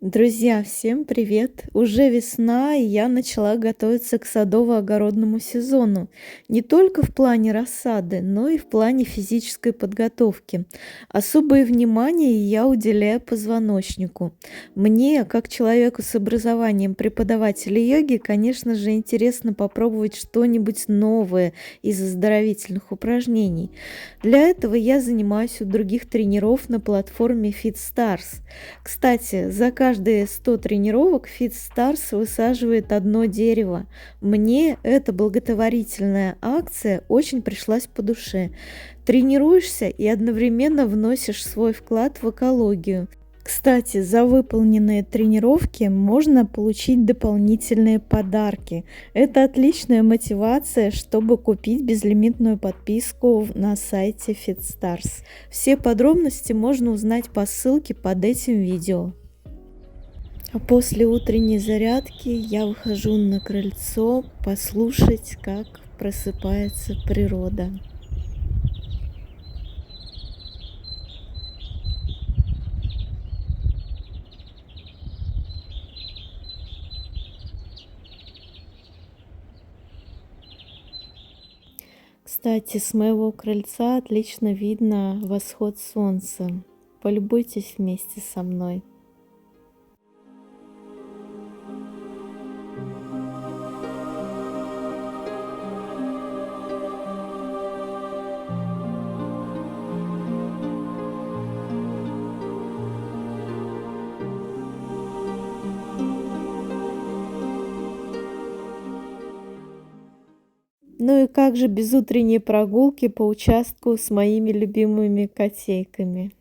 Друзья, всем привет! Уже весна, и я начала готовиться к садово-огородному сезону. Не только в плане рассады, но и в плане физической подготовки. Особое внимание я уделяю позвоночнику. Мне, как человеку с образованием преподавателя йоги, конечно же, интересно попробовать что-нибудь новое из оздоровительных упражнений. Для этого я занимаюсь у других тренеров на платформе FitStars. Кстати, за каждые 100 тренировок FitStars высаживает одно дерево. Мне эта благотворительная акция очень пришлась по душе. Тренируешься и одновременно вносишь свой вклад в экологию. Кстати, за выполненные тренировки можно получить дополнительные подарки. Это отличная мотивация, чтобы купить безлимитную подписку на сайте FitStars. Все подробности можно узнать по ссылке под этим видео. А после утренней зарядки я выхожу на крыльцо послушать, как просыпается природа. Кстати, с моего крыльца отлично видно восход солнца. Полюбуйтесь вместе со мной. Ну и как же без утренней прогулки по участку с моими любимыми котейками?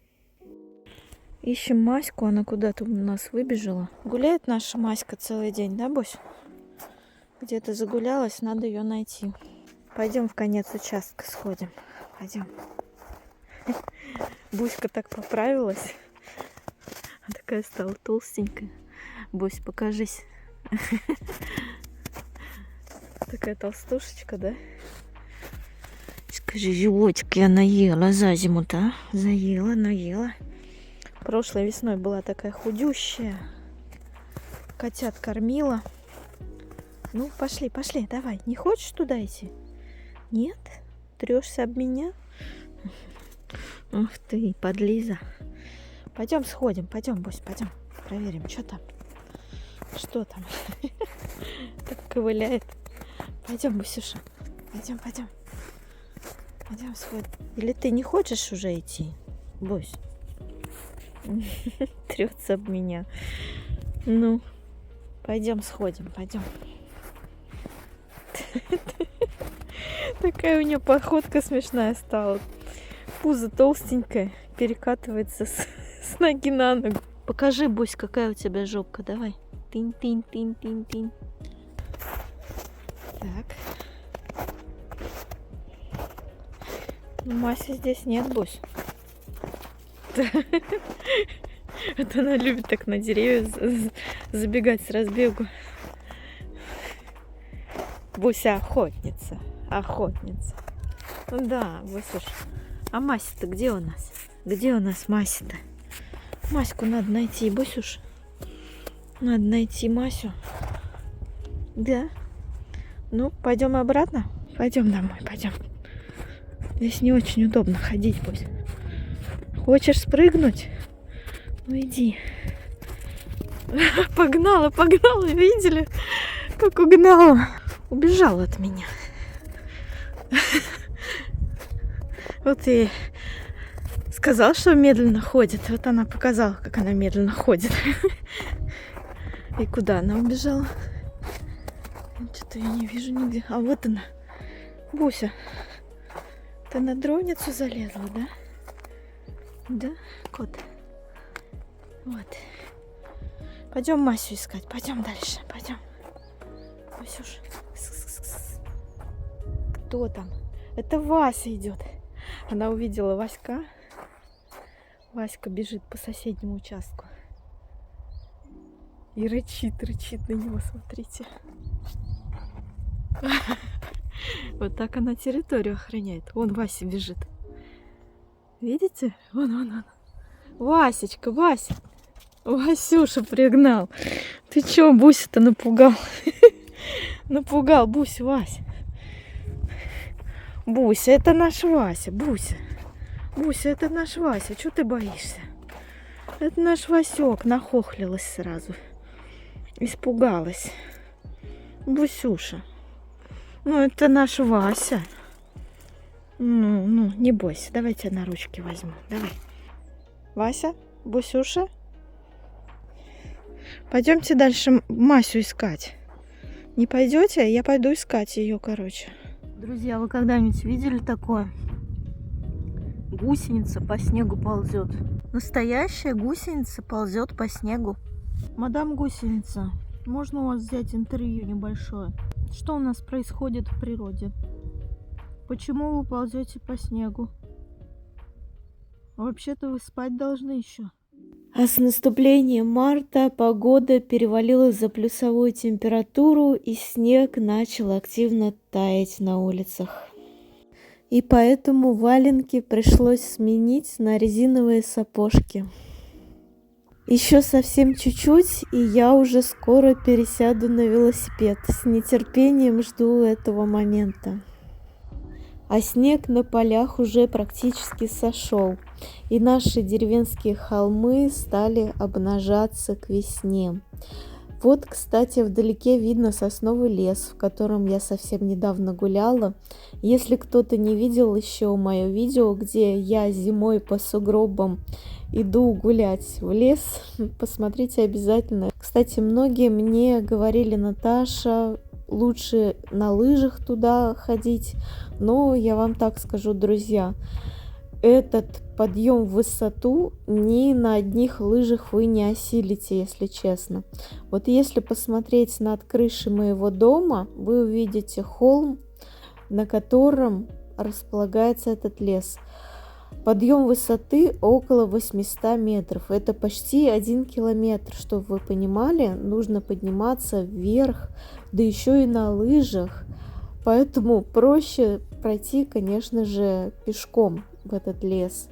Ищем Маську, она куда-то у нас выбежала. Гуляет наша Маська целый день, да, Бусь? Где-то загулялась, надо ее найти. Пойдем в конец участка сходим. Пойдем. Буська так поправилась. Такая стала толстенькая. Бусь, покажись. Такая толстушечка, да? Скажи, животик я наела за зиму-то, а? Заела, наела. Прошлой весной была такая худющая. Котят кормила. Ну, пошли, пошли, давай. Не хочешь туда идти? Нет? Трешься об меня? Ух ты, подлиза. Пойдем сходим, пойдем, Бусь, пойдем. Проверим, что там. Что там? Так ковыляет. Пойдем, Бусюша. Пойдем, пойдем. Пойдем сходим. Или ты не хочешь уже идти, Бусь? Трется об меня. Ну, пойдем сходим, пойдем. Такая у нее походка смешная стала. Пузо толстенькое, перекатывается с ноги на ногу. Покажи, Бусь, какая у тебя жопка, давай. Тынь-тынь-тынь-тынь-тынь. Так. Маси здесь нет, Бусь. Это она любит так на деревья забегать с разбегу. Буся охотница. Охотница. Ну да, Бусюш. А Мася-то где у нас? Где у нас Мася-то? Маську надо найти, Бусюш. Надо найти Масю. Да. Ну, пойдем обратно? Пойдем домой, пойдем. Здесь не очень удобно ходить, Бусь. Хочешь спрыгнуть? Ну иди. Погнала, погнала, видели? Как угнала. Убежала от меня. Вот и сказал, что медленно ходит. Вот она показала, как она медленно ходит. И куда она убежала? Что-то я не вижу нигде. А вот она. Буся. Ты на дровницу залезла, да? Да, кот? Вот. Пойдем Масю искать. Пойдем дальше. Пойдем. Масюш. Кто там? Это Вася идет. Она увидела Васька. Васька бежит по соседнему участку. И рычит на него, смотрите. Вот так она территорию охраняет. Вон Вася бежит. Видите? Вон. Васечка, Вася. Васюша пригнал. Ты чё, Буся-то напугал? Напугал, Буся, Вась. Буся, это наш Вася, Буся. Буся, это наш Вася, чё ты боишься? Это наш Васёк, нахохлилась сразу. Испугалась. Бусюша. Ну, это наш Вася. Ну, не бойся, давай тебя на ручки возьму. Давай. Вася, Бусюша. Пойдемте дальше Масю искать. Не пойдете? Я пойду искать ее, короче. Друзья, вы когда-нибудь видели такое? Гусеница по снегу ползет. Настоящая гусеница ползет по снегу. Мадам гусеница, можно у вас взять интервью небольшое? Что у нас происходит в природе? Почему вы ползете по снегу? Вообще-то вы спать должны еще. А с наступлением марта погода перевалилась за плюсовую температуру, и снег начал активно таять на улицах. И поэтому валенки пришлось сменить на резиновые сапожки. Еще совсем чуть-чуть, и я уже скоро пересяду на велосипед. С нетерпением жду этого момента. А снег на полях уже практически сошел, и наши деревенские холмы стали обнажаться к весне. Вот, кстати, вдалеке видно сосновый лес, в котором я совсем недавно гуляла. Если кто-то не видел еще мое видео, где я зимой по сугробам иду гулять в лес, посмотрите обязательно. Кстати, многие мне говорили: Наташа, лучше на лыжах туда ходить. Но я вам так скажу, друзья, этот подъем в высоту ни на одних лыжах вы не осилите, если честно. Вот если посмотреть над крышей моего дома, вы увидите холм, на котором располагается этот лес. Подъем высоты около 800 метров. Это почти 1 километр. Чтобы вы понимали, нужно подниматься вверх, да еще и на лыжах. Поэтому проще пройти, конечно же, пешком в этот лес.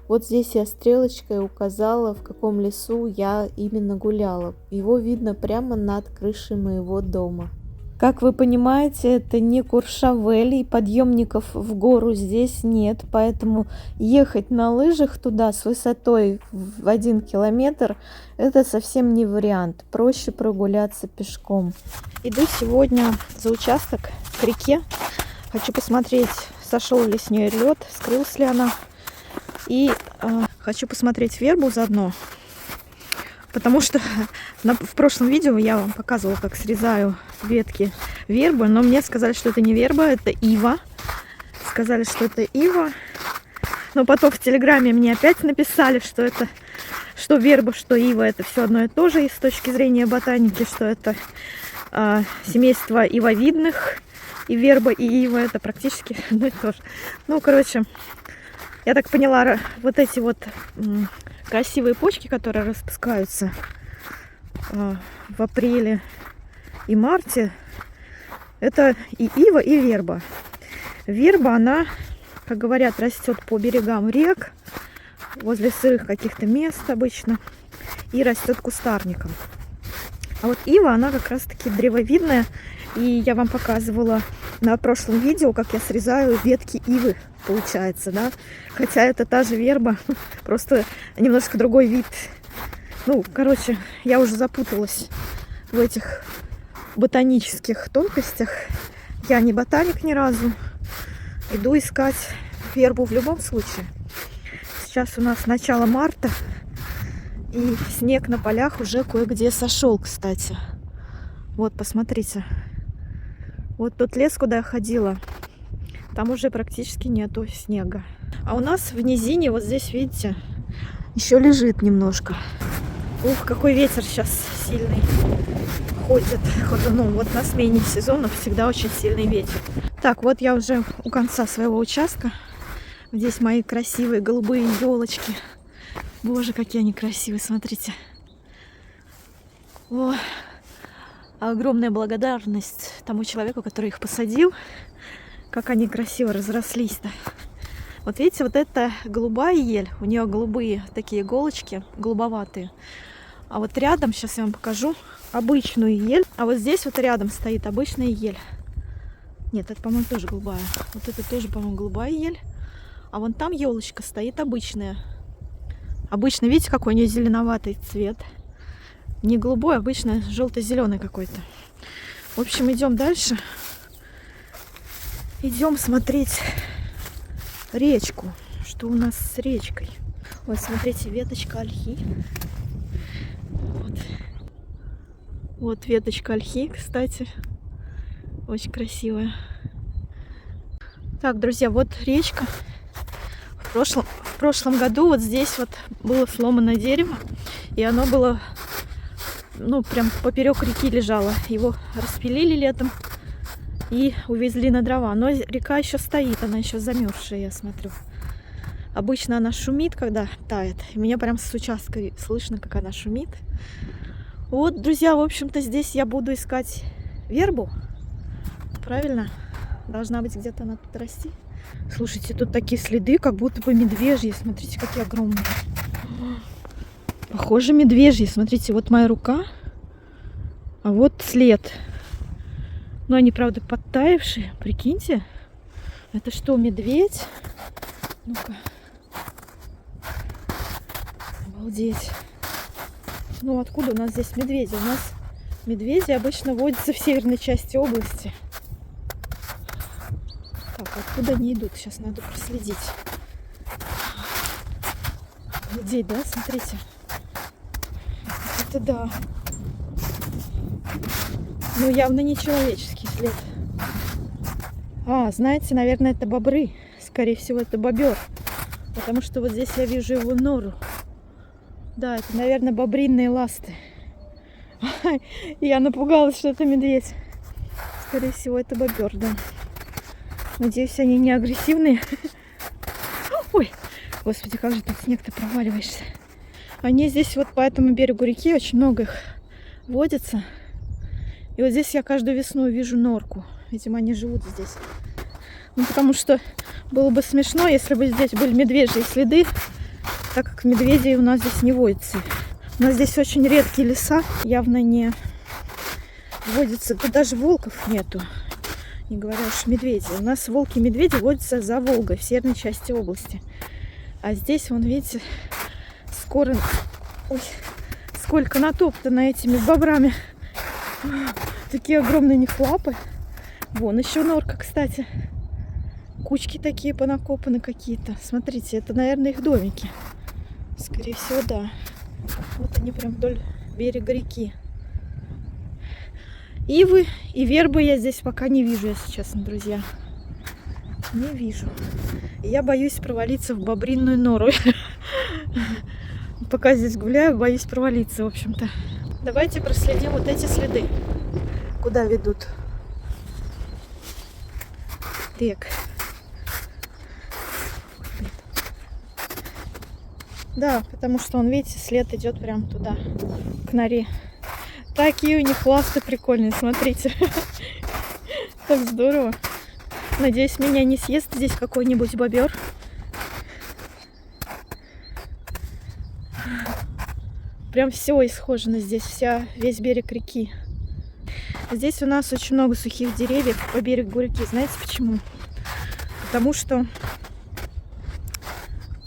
Вот здесь я стрелочкой указала, в каком лесу я именно гуляла. Его видно прямо над крышей моего дома. Как вы понимаете, это не Куршавель, и подъемников в гору здесь нет, поэтому ехать на лыжах туда с высотой в 1 километр – это совсем не вариант. Проще прогуляться пешком. Иду сегодня за участок к реке. Хочу посмотреть, сошел ли с нее лед, скрылась ли она. И хочу посмотреть вербу заодно. Потому что в прошлом видео я вам показывала, как срезаю ветки вербы, но мне сказали, что это не верба, это ива. Сказали, что это ива. Но потом в Телеграме мне опять написали, что это что верба, что ива, это все одно и то же. И с точки зрения ботаники, что это семейство ивовидных. И верба, и ива это практически одно и то же. Ну, короче, я так поняла, вот эти вот красивые почки, которые распускаются в апреле и марте, это и ива, и верба. Верба, она, как говорят, растет по берегам рек, возле сырых каких-то мест обычно, и растет кустарником. А вот ива, она как раз-таки древовидная, и я вам показывала на прошлом видео, как я срезаю ветки ивы, получается, да, хотя это та же верба, просто немножко другой вид. Ну, короче, я уже запуталась в этих ботанических тонкостях. Я не ботаник ни разу. Иду искать вербу в любом случае. Сейчас у нас начало марта, и снег на полях уже кое-где сошел, кстати. Вот, посмотрите. Вот тот лес, куда я ходила, там уже практически нету снега. А у нас в низине, вот здесь, видите, еще лежит немножко. Ух, какой ветер сейчас сильный ходит. Ну, вот на смене сезонов всегда очень сильный ветер. Так, вот я уже у конца своего участка. Здесь мои красивые голубые елочки. Боже, какие они красивые, смотрите. О, огромная благодарность тому человеку, который их посадил. Как они красиво разрослись-то. Вот видите, вот эта голубая ель, у нее голубые такие иголочки, голубоватые. А вот рядом, сейчас я вам покажу, обычную ель. А вот здесь вот рядом стоит обычная ель. Нет, это, по-моему, тоже голубая. Вот это тоже, по-моему, голубая ель. А вон там елочка стоит обычная. Обычно, видите, какой у нее зеленоватый цвет. Не голубой, обычно желто-зеленый какой-то. В общем, идем дальше. Идем смотреть речку. Что у нас с речкой? Вот, смотрите, веточка ольхи. Вот веточка ольхи, кстати. Очень красивая. Так, друзья, вот речка. В прошлом году вот здесь вот было сломано дерево. И оно было, ну, прям поперек реки лежало. Его распилили летом и увезли на дрова. Но река еще стоит, она еще замерзшая, я смотрю. Обычно она шумит, когда тает. И меня прям с участка слышно, как она шумит. Вот, друзья, в общем-то, здесь я буду искать вербу. Правильно? Должна быть где-то она тут расти. Слушайте, тут такие следы, как будто бы медвежьи. Смотрите, какие огромные. Похоже, медвежьи. Смотрите, вот моя рука. А вот след. Но они, правда, подтаявшие. Прикиньте. Это что, медведь? Ну-ка. Обалдеть. Ну, откуда у нас здесь медведи? У нас медведи обычно водятся в северной части области. Так, откуда они идут? Сейчас надо проследить. Обалдеть, да? Смотрите. Это да. Ну, явно не человеческий след. А, знаете, наверное, это бобры. Скорее всего, это бобер. Потому что вот здесь я вижу его нору. Да, это, наверное, бобринные ласты. Я напугалась, что это медведь. Скорее всего, это бобер, да. Надеюсь, они не агрессивные. Ой, господи, как же тут снег, ты проваливаешься. Они здесь вот по этому берегу реки, очень много их водится. И вот здесь я каждую весну вижу норку. Видимо, они живут здесь. Ну, потому что было бы смешно, если бы здесь были медвежьи следы, так как медведей у нас здесь не водится. У нас здесь очень редкие леса, явно не водятся, да даже волков нету, не говоря уж медведей. У нас волки и медведи водятся за Волгой, в северной части области. А здесь, вон, видите, скоро... Ой, сколько натоптано этими бобрами. Такие огромные у них лапы. Вон еще норка, кстати. Кучки такие понакопаны какие-то. Смотрите, это, наверное, их домики. Скорее всего, да. Вот они прям вдоль берега реки. Ивы и вербы я здесь пока не вижу, если честно, друзья. Не вижу. И я боюсь провалиться в бобринную нору. Пока здесь гуляю, боюсь провалиться, в общем-то. Давайте проследим вот эти следы. Куда ведут? Так. Да, потому что он, видите, след идет прям туда, к норе. Такие у них ласты прикольные, смотрите. Так здорово. Надеюсь, меня не съест здесь какой-нибудь бобер. Прям все исхожено здесь, весь берег реки. Здесь у нас очень много сухих деревьев по берегу реки. Знаете почему? Потому что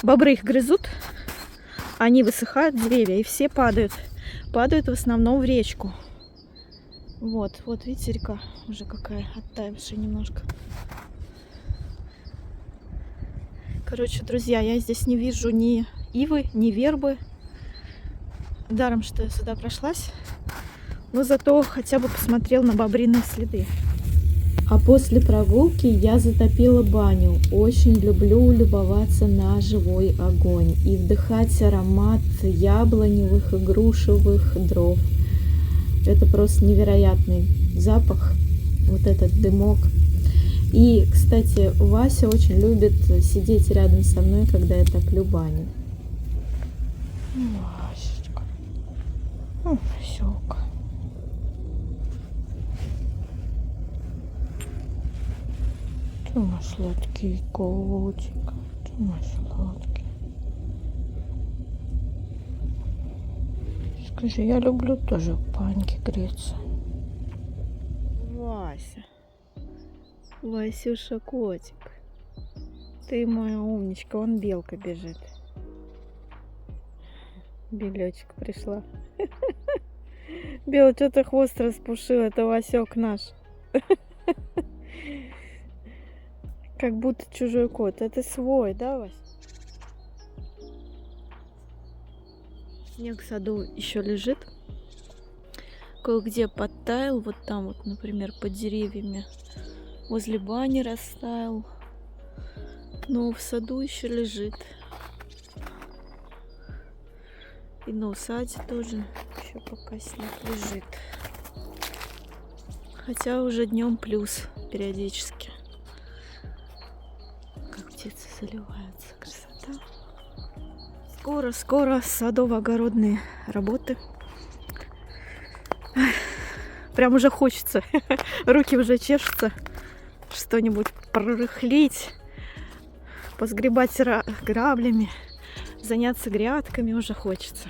бобры их грызут, они высыхают, деревья, и все падают. Падают в основном в речку. Вот, вот, видите, река уже какая, оттаившая немножко. Короче, друзья, я здесь не вижу ни ивы, ни вербы. Даром, что я сюда прошлась. Но зато хотя бы посмотрел на бобриные следы. А после прогулки я затопила баню. Очень люблю любоваться на живой огонь и вдыхать аромат яблоневых и грушевых дров. Это просто невероятный запах, вот этот дымок. И, кстати, Вася очень любит сидеть рядом со мной, когда я топлю баню. Васечка. Васёка. Ты мой сладкий котик. Ты мой сладкий. Скажи, я люблю тоже в баньке греться. Вася. Васюша котик. Ты моя умничка, вон белка бежит. Белечек пришла. Белый, что ты хвост распушил? Это Васек наш. Как будто чужой кот. Это свой, да, Вась? Снег в саду еще лежит. Кое-где подтаял. Вот там вот, например, под деревьями. Возле бани растаял. Но в саду еще лежит. И на усаде тоже еще пока снег лежит. Хотя уже днем плюс периодически. Как птицы заливаются. Красота. Скоро садово-огородные работы. Прям уже хочется. Руки уже чешутся. Что-нибудь прорыхлить. Посгребать граблями. Заняться грядками уже хочется.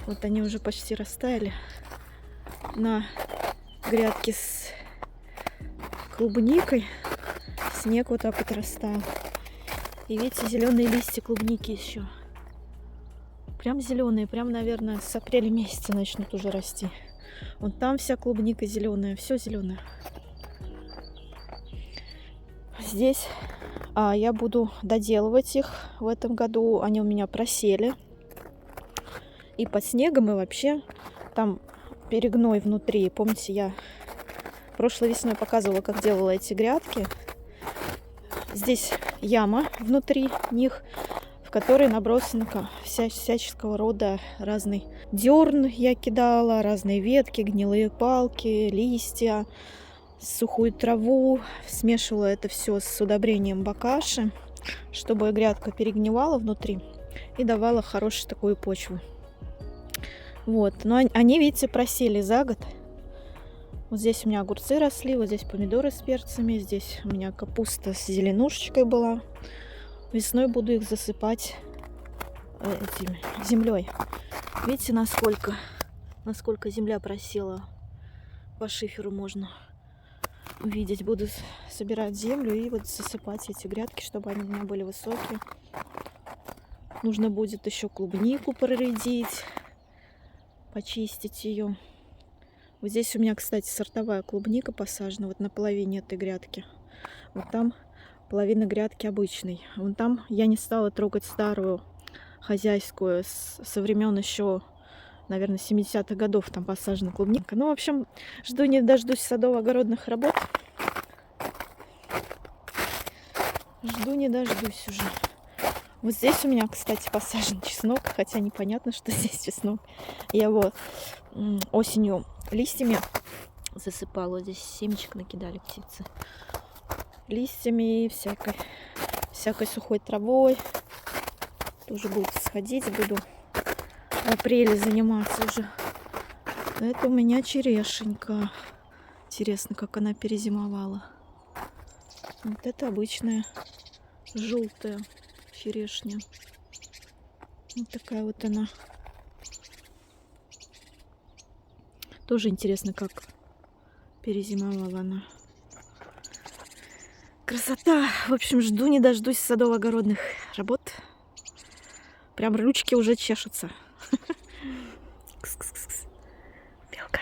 Вот они уже почти растаяли. На грядке с клубникой снег вот так вот растаял. И видите, зеленые листья клубники еще. Прям зеленые, прям, наверное, с апреля месяца начнут уже расти. Вон там вся клубника зеленая, все зеленое. Здесь я буду доделывать их в этом году. Они у меня просели. И под снегом, и вообще там перегной внутри. Помните, я прошлой весной показывала, как делала эти грядки. Здесь яма внутри них, в которой набросано всяческого рода разный дерн я кидала, разные ветки, гнилые палки, листья, сухую траву. Смешивала это все с удобрением бакаши, чтобы грядка перегнивала внутри и давала хорошую такую почву. Вот, но они, видите, просели за год. Вот здесь у меня огурцы росли, вот здесь помидоры с перцами, здесь у меня капуста с зеленушечкой была. Весной буду их засыпать землей. Видите, насколько земля просела. По шиферу можно увидеть. Буду собирать землю и вот засыпать эти грядки, чтобы они у меня были высокие. Нужно будет еще клубнику проредить, почистить ее. Вот здесь у меня, кстати, сортовая клубника посажена вот на половине этой грядки. Вот там половина грядки обычной. Вон там я не стала трогать старую хозяйскую со времен еще, наверное, 70-х годов там посажена клубника. Ну, в общем, жду не дождусь садово-огородных работ. Жду не дождусь уже. Вот здесь у меня, кстати, посажен чеснок, хотя непонятно, что здесь чеснок. Я его осенью листьями засыпала. Здесь семечек накидали птицы. Листьями и всякой сухой травой. Тоже будет сходить. Буду в апреле заниматься уже. Это у меня черешенька. Интересно, как она перезимовала. Вот это обычная желтая черешня. Вот такая вот она. Тоже интересно, как перезимовала она. Красота! В общем, жду не дождусь садово-огородных работ. Прям ручки уже чешутся. Белка.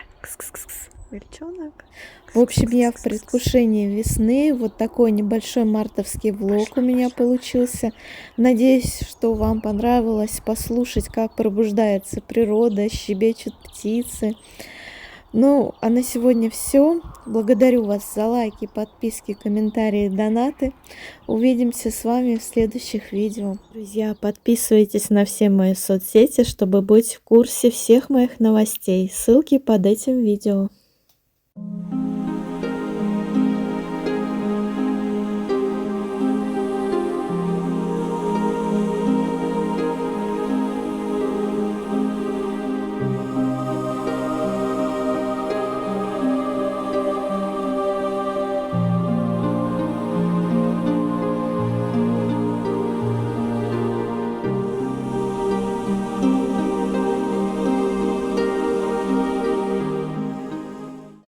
Вельчонок. В общем, я в предвкушении весны. Вот такой небольшой мартовский влог у меня получился. Надеюсь, что вам понравилось послушать, как пробуждается природа, щебечут птицы. Ну, а на сегодня все. Благодарю вас за лайки, подписки, комментарии, донаты. Увидимся с вами в следующих видео. Друзья, подписывайтесь на все мои соцсети, чтобы быть в курсе всех моих новостей. Ссылки под этим видео.